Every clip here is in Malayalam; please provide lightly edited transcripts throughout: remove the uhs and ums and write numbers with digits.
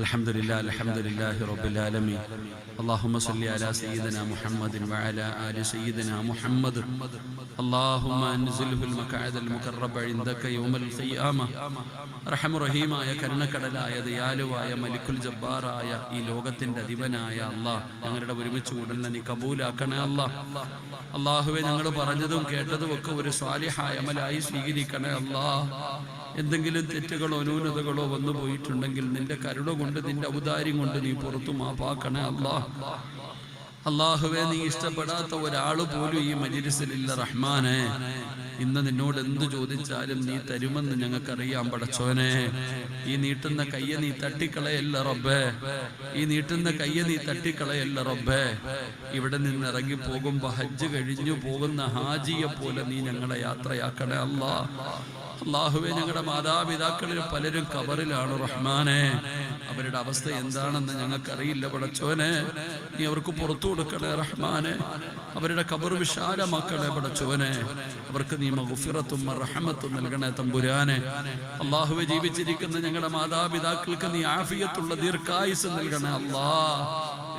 الحمد لله رب العالمين. اللهم صل على سيدنا محمد وعلى آل سيدنا محمد. اللهم انزله المقعد المقرب عندك يوم القيامة. റഹ്മ റഹീമായ കരുണക്കടലായ ദയാലുവായ മലിക്കുൽ ജബ്ബാറായ ഈ ലോകത്തിന്റെ അധിപനായ അല്ലാഹ്, ഞങ്ങളുടെ ഒരുമിച്ച് കൂടലിനെ നീ കബൂലാക്കണേ അല്ലാഹ്. അല്ലാഹുവേ, ഞങ്ങൾ പറഞ്ഞതും കേട്ടതും ഒക്കെ ഒരു സ്വാലിഹായ അമലായി സ്വീകരിക്കണേ അല്ലാഹ്. എന്തെങ്കിലും തെറ്റുകളോ ന്യൂനതകളോ വന്നു പോയിട്ടുണ്ടെങ്കിൽ നിന്റെ കരുണ കൊണ്ട്, നിന്റെ ഔദാര്യം കൊണ്ട് നീ പുറത്തു മാപ്പാക്കണേ അല്ലാഹ്. അല്ലാഹുവേ, നീ ഇഷ്ടപ്പെടാത്ത ഒരാൾ പോലും ഈ മജ്‌ലിസിലില്ല റഹ്മാനെ. ഇന്ന് നിന്നോട് എന്തു ചോദിച്ചാലും നീ തരുമെന്ന് ഞങ്ങൾക്കറിയാം പടച്ചോനെ. ഈ നീട്ടുന്ന കയ്യെ നീ തട്ടിക്കളയല്ല റബ്ബേ, ഈ നീട്ടുന്ന കയ്യെ നീ തട്ടിക്കളയല്ല റബ്ബേ. ഇവിടെ നിന്ന് ഇറങ്ങി പോകുമ്പോ ഹജ്ജ് കഴിഞ്ഞു പോകുന്ന ഹാജിയെ പോലെ നീ ഞങ്ങളെ യാത്രയാക്കണേ അല്ലാഹ്. അല്ലാഹുവേ, ഞങ്ങളുടെ മാതാപിതാക്കളിൽ പലരും ഖബറിലാണ് റഹ്മാനെ. അവരുടെ അവസ്ഥ എന്താണെന്ന് ഞങ്ങൾക്കറിയില്ല പടച്ചോനെ. നീ അവർക്ക് പുറത്തു കൊടുക്കണേ റഹ്മാനെ. അവരുടെ ഖബർ വിശാലമാക്കണേ പടച്ചോനെ. അവർക്ക് നീ മഗ്ഫിറത്തും റഹ്മത്തും നൽകണേ തമ്പുരാനെ. അല്ലാഹുവേ, ജീവിച്ചിരിക്കുന്ന ഞങ്ങളുടെ മാതാപിതാക്കൾക്ക് നീ ആഫിയത്തുള്ള ദീർഘായുസ് നൽകണേ അല്ലാഹ്.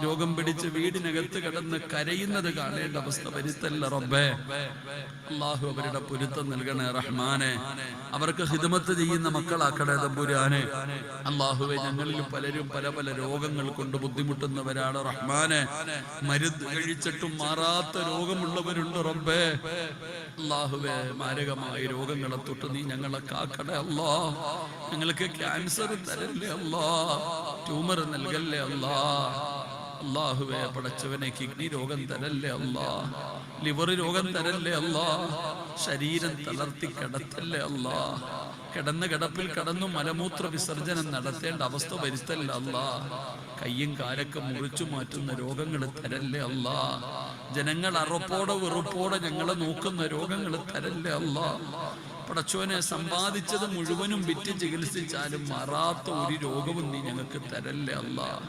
രോഗം പിടിച്ച് വീടിനകത്ത് കിടന്ന് കരയുന്നത് കാണേണ്ട അവസ്ഥ വരുത്തല്ല റബ്ബേ. അല്ലാഹു അവരുടെ പൊരുത്തം നൽകണേ റഹ്മാനെ. അവർക്ക് ഖിദ്മത്ത് ചെയ്യുന്ന മക്കളാക്കണേ തമ്പുരാനെ. അല്ലാഹുവേ, ഞങ്ങളിൽ പലരും പല പല രോഗങ്ങൾ കൊണ്ട് ബുദ്ധിമുട്ടുന്നവരാണ് റഹ്മാനെ. മരുന്ന് കഴിച്ചിട്ടും മാറാത്ത രോഗമുള്ളവരുണ്ട് റബ്ബേ. അല്ലാഹുവേ, മാരകമായ രോഗങ്ങളെ തൊട്ട് നീ ഞങ്ങളെ കാക്കണേ അല്ലാഹ്. ഞങ്ങൾക്ക് ക്യാൻസർ തരല്ലേ അല്ലാഹ്, ട്യൂമർ നൽകല്ലേ അല്ലാഹ്. അല്ലാഹുവേ, പടച്ചവനെ, കിഡ്നി രോഗം തരല്ലേ അല്ലാഹ്, ലിവർ രോഗം തരല്ലേ അല്ലാഹ്, ശരീരം തളർത്തി കിടത്തല്ലേ അല്ലാഹ്, കിടന്ന കിടപ്പിൽ കിടന്നു മലമൂത്ര വിസർജനം നടത്തേണ്ട അവസ്ഥ വരുത്തല്ല അല്ലാഹ്, കയ്യും കാലൊക്കെ മുറിച്ചു മാറ്റുന്ന രോഗങ്ങൾ തരല്ലേ അല്ലാഹ്, ജനങ്ങൾ അറപ്പോടെ വെറുപ്പോടെ ഞങ്ങളെ നോക്കുന്ന രോഗങ്ങൾ തരല്ലേ അല്ലാഹ്. പടച്ചോനെ, സമ്പാദിച്ചത് മുഴുവനും വിറ്റ് ചികിത്സിച്ചാലും മാറാത്ത ഒരു രോഗവും നീ ഞങ്ങൾക്ക് തരല്ലേ അല്ലാഹ്.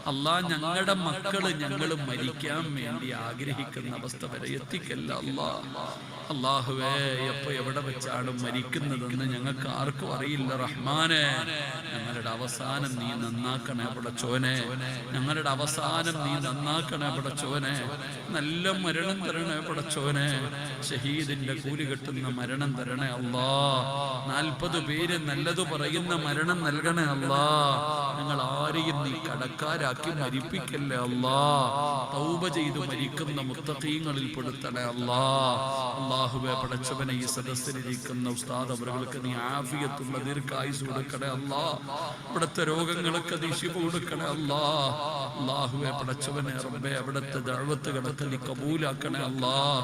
അല്ലാഹ്, ഞങ്ങളുടെ മക്കള് ഞങ്ങൾ മരിക്കാൻ വേണ്ടി ആഗ്രഹിക്കുന്ന അവസ്ഥ വരെ എത്തിക്കല്ല അല്ലാഹ്. അല്ലാഹുവേ, എപ്പോ എവിടെ വെച്ചാണ് മരിക്കുന്നതെന്ന് ഞങ്ങൾക്ക് ആർക്കും അറിയില്ല റഹ്മാനെ. ഞങ്ങളുടെ അവസാനം നീ നന്നാക്കണേ പടച്ചോനെ. ഞങ്ങളുടെ അവസാനം നീ നന്നാക്കണേ പടച്ചോനെ. നല്ല മരണം തരണേ പടച്ചോനെ. ഷഹീദിന്റെ കൂലി കെട്ടുന്ന മരണം തരണേ അല്ലാഹ്. 40 പേര് നല്ലത് പറയുന്ന മരണം നൽകണേ അല്ലാഹ്. ഞങ്ങൾ ആരെയും നീ കടക്കാരാക്കി മരിപ്പിക്കല്ലേ അല്ലാഹ്. തൗബ ചെയ്തു മരിക്കുന്ന മുത്തഖീങ്ങളിൽ പെടുത്തണേ അല്ലാഹ്. അല്ലാഹുവേ, പടച്ചവനെ, ഈ സദസ്സിലിരിക്കുന്ന ഉസ്താദ് അവർക്ക് നീ ആഫിയത്തുള്ള ദീർഘായുസ് കൊടുക്കണേ അല്ലാഹ്. ഇവിടുത്തെ രോഗങ്ങൾക്ക് നീ ശിഫ കൊടുക്കണേ അല്ലാഹ്. അല്ലാഹുവേ, പടച്ചവനെ റബ്ബേ, അവിടുത്തെ ദഅവത്തുകളൊക്കെ നീ കബൂലാക്കണേ അല്ലാഹ്.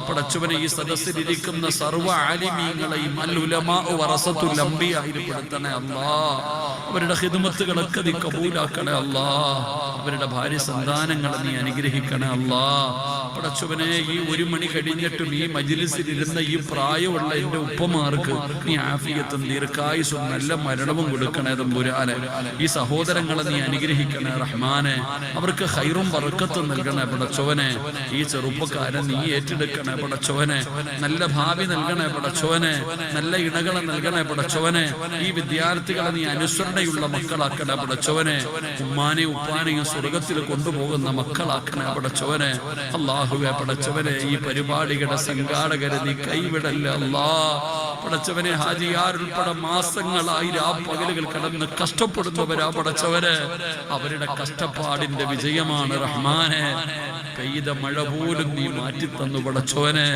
പടച്ചവനെ, ഈ സദസ്സിലിരിക്കുന്ന സർവ്വ ആലിമീങ്ങളെയും അൽ ഉലമാ വറസത്തുൽ അംബിയായിൽ പെടുത്തണേ അല്ലാഹ്. അവരുടെ ഖിദ്മത്തുകളൊക്കെ നീ കബൂലാക്കണേ അല്ലാഹ്. അവരുടെ ഭാര്യ സന്താനങ്ങളെ നീ അനുഗ്രഹിക്കണേ അല്ലാഹ്. പടച്ചവനെ, ഈ 1 മണി കഴിഞ്ഞിട്ടും ഈ മജ്‌ലിസിലിരുന്ന ഈ പ്രായമുള്ള എന്റെ ഉപ്പമാർക്ക് നീ ആഫിയത്തും ദീർഘായുസും നല്ല മരണവും കൊടുക്കണേ തമ്പുരാനെ. ഈ സഹോദരങ്ങളെ നീ അനുഗ്രഹിക്കണേ റഹ്മാനെ. അവർക്ക് ഖൈറും ബറക്കത്തും നൽകണേ പടച്ചവനെ. ഈ ചെറുപ്പക്കാരെ നീ ഏറ്റെടുക്കണേ പടച്ചവനെ. നല്ല ഭാവി നൽകണേ പടച്ചവനെ. നല്ല ഇണകളെ നൽകണേ പടച്ചവനെ. ഈ വിദ്യാർത്ഥികളെ നീ അനുസരണയുള്ള മക്കളാക്കണേ പടച്ചവനെ. ഉമ്മാനെയും ഉപ്പാനെയും സ്വർഗത്തിൽ കൊണ്ടുപോകുന്ന മക്കളാക്കണേ പടച്ചവനെ. അല്ലാഹുവേ, പടച്ചവനെ, ഈ പരിപാടികളുടെ സംഘാടകരെ നീ കൈവിടല്ല അല്ലാഹ്. പടച്ചവനെ, ഹാജിയാർ ഉൾപ്പെടെ മാസങ്ങളായി പകലുകൾ കടന്ന് കഷ്ടപ്പെടുന്നവരാ പടച്ചവനെ. അവരുടെ കഷ്ടപ്പാടിന്റെ വിജയമാണ് റഹ്മാനെ. പെയ്ത മഴ പോലും നീ മാറ്റിത്തന്നു പടച്ചവനെ.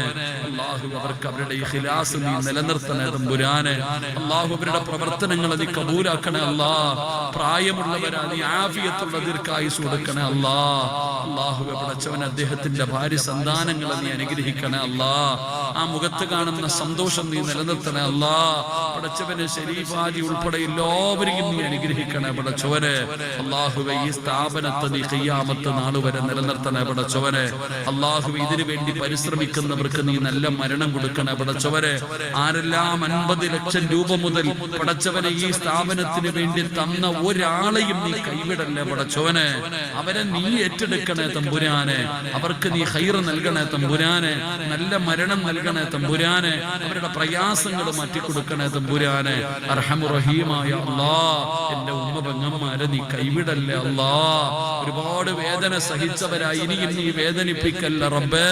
അല്ലാഹു, അവർക്ക് അവരുടെ ഇഖ്ലാസ് നീ നിലനിർത്തണേ തമ്പുരാനെ. അല്ലാഹു, അവരുടെ പ്രവർത്തനങ്ങളെ നീ കബൂലാക്കണേ അല്ലാഹ്. പ്രായമുള്ളവരാ നീ ആഫിയത്തുള്ള ദീർഘായുസ് കൊടുക്കണേ അല്ലാഹ്. അല്ലാഹുവേ, പടച്ചവനെ, അദ്ദേഹത്തിന്റെ ഭാര്യ സന്താനങ്ങളെ നീ അനുഗ്രഹിക്കണേ അല്ലാഹ്. ആ മുഖത്ത് കാണുന്ന സന്തോഷം നീ നിലനിർത്തണേ അല്ലാഹ്. പടച്ചവനെ, ശരീഫാജി ഉൾപ്പെടെ എല്ലാവരെയും നീ അനുഗ്രഹിക്കണേ പടച്ചവനെ. അല്ലാഹുവേ, ഈ സ്ഥാപനത്തെ നീ ഖിയാമത്ത് നാൾ വരെ നിലനിർത്തണേ പടച്ചവനെ. പടച്ചവനെ. അല്ലാഹുവേ ഇതിനു വേണ്ടി പരിശ്രമിക്കുന്നവർക്ക് നീ നല്ല മരണം കൊടുക്കണേ പടച്ചവനെ. ആരെല്ലാം 50 ലക്ഷം രൂപ മുതൽ പടച്ചവനെ ഈ സ്ഥാപനത്തിന് വേണ്ടി തന്ന ഒരാളെയും നീ കൈവിടല്ലേ പടച്ചവനെ. അവരെ നീ ഏറ്റെടുക്കണേ തമ്പുരാനെ. അവർക്ക് നീ ഖൈർ നൽകണേ തമ്പുരാനെ. നല്ല മരണം നൽകണേ തമ്പുരാനെ. അവരുടെ പ്രയാസങ്ങൾ മാറ്റിക്കൊടുക്കണേ തമ്പുരാനെ. അർഹമു റഹീമായ അല്ലാഹ്, എന്റെ ഉമ്മ പെങ്ങന്മാരെ നീ കൈവിടല്ലേ അല്ലാഹ്. ഒരുപാട് വേദന സഹിച്ചവരായി ഇനിയും നീ വേദനിപ്പിക്കല്ല റബ്ബേ.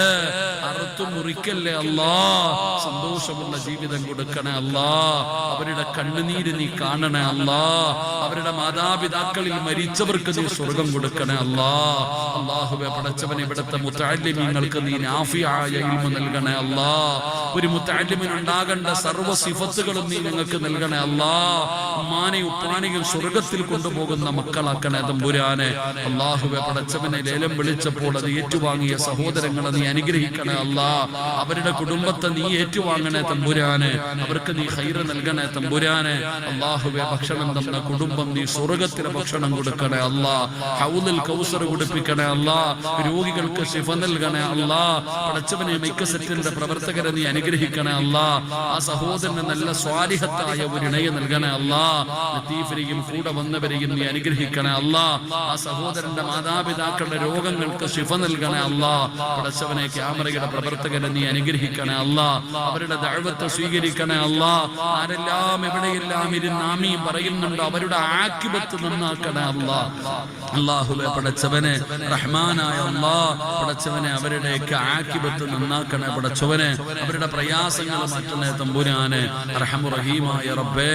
അറുത്തു മുറിക്കല്ലേ അല്ലാഹ്. സന്തോഷമുള്ള ജീവിതം കൊടുക്കണേ അല്ലാഹ്. അവരുടെ കണ്ണുനീര് നീ കാണണേ അല്ലാഹ്. അവരുടെ മാതാപിതാക്കളിൽ മരിച്ചവർക്ക് നീ സ്വർഗം കൊടുക്കണേ അല്ലാഹ്. അല്ലാഹുവേ പടച്ചവനെ, ഇവിടുത്തെ മുതഅല്ലിമീങ്ങൾക്ക് നീ നാഫിയായ ഇൽമ നൽകണേ അല്ലാഹ്. ഒരു മുതഅല്ലിമിന് ഉണ്ടാകേണ്ട സർവ്വ സിഫത്തുകളും നീ ഞങ്ങൾക്ക് നൽകണേ അല്ലാഹ്. ഉമ്മാനെയും ഉപ്പാനെയും സ്വർഗത്തിൽ കൊണ്ടുപോകുന്ന മക്കളാക്കണേ തമ്പുരാനെ. അല്ലാഹുവേ പടച്ചവനെ, ലേലം വിളിച്ചപ്പോൾ അത് ഏറ്റുവാങ്ങിയ സഹോദരങ്ങളെ നീ അനുഗ്രഹിക്കണേ അല്ലാഹ്. അവരുടെ കുടുംബത്തെ നീ ഏറ്റുവാങ്ങണേ തമ്പുരാനെ. അവർക്ക് നീ ഖൈർ നൽകണേ തമ്പുരാനെ. അല്ലാഹുവേ ഭക്ഷണം തന്ന കുടുംബം നീ സ്വർഗത്തിലെ ഭക്ഷണം കൊടുക്കണേ അല്ലാഹ്. ഹൗദുൽ കൗസർ കുടിപ്പിക്കണേ അല്ലാഹ്. രോഗികൾക്ക് ശിഫ നൽകണേ അല്ലാഹ്. പടച്ചവനെ, മൈക്ക് സെറ്റിന്റെ പ്രവർത്തകരെ നീ അനുഗ്രഹിക്കണേ അല്ലാഹ്. ആ സഹോദരന് നല്ല സ്വാലിഹത്തായ ഒരു ഇണയെ നൽകണേ അല്ലാഹ്. ലത്തീഫിനെയും കൂടെ വന്നവരെയും നീ അനുഗ്രഹിക്കണേ അല്ലാഹ്. ആ സഹോദരന്റെ മാതാപിതാക്കളുടെ രോഗങ്ങൾക്ക് ശിഫ നൽകണേ അല്ലാഹ്. പടച്ചവനെ, ക്യാമറയുടെ പ്രവർത്തകരെ നീ അനുഗ്രഹിക്കണേ അല്ലാഹ്. അവരുടെ ദഅവത്ത് സ്വീകരിക്കണേ അല്ലാഹ്. ആരെല്ലാം എവിടെയെല്ലാം ഇരുന്ന് ആമീൻ പറയുന്നുണ്ടോ അവരുടെ ആഖിബത്ത് നന്നാക്കണേ അല്ലാഹ്. അല്ലാഹുവേ പടച്ചവനെ, റഹ്മാനായ അല്ലാഹ് പടച്ചവനെ, അവരുടെയൊക്കെ ആഖിബത്ത് നന്നാക്കണേ പടച്ചവനെ. അവരുടെ പ്രയാസങ്ങൾ മാറ്റണേ തമ്പുരാനെ. അർഹമു റഹീമായ റബ്ബേ.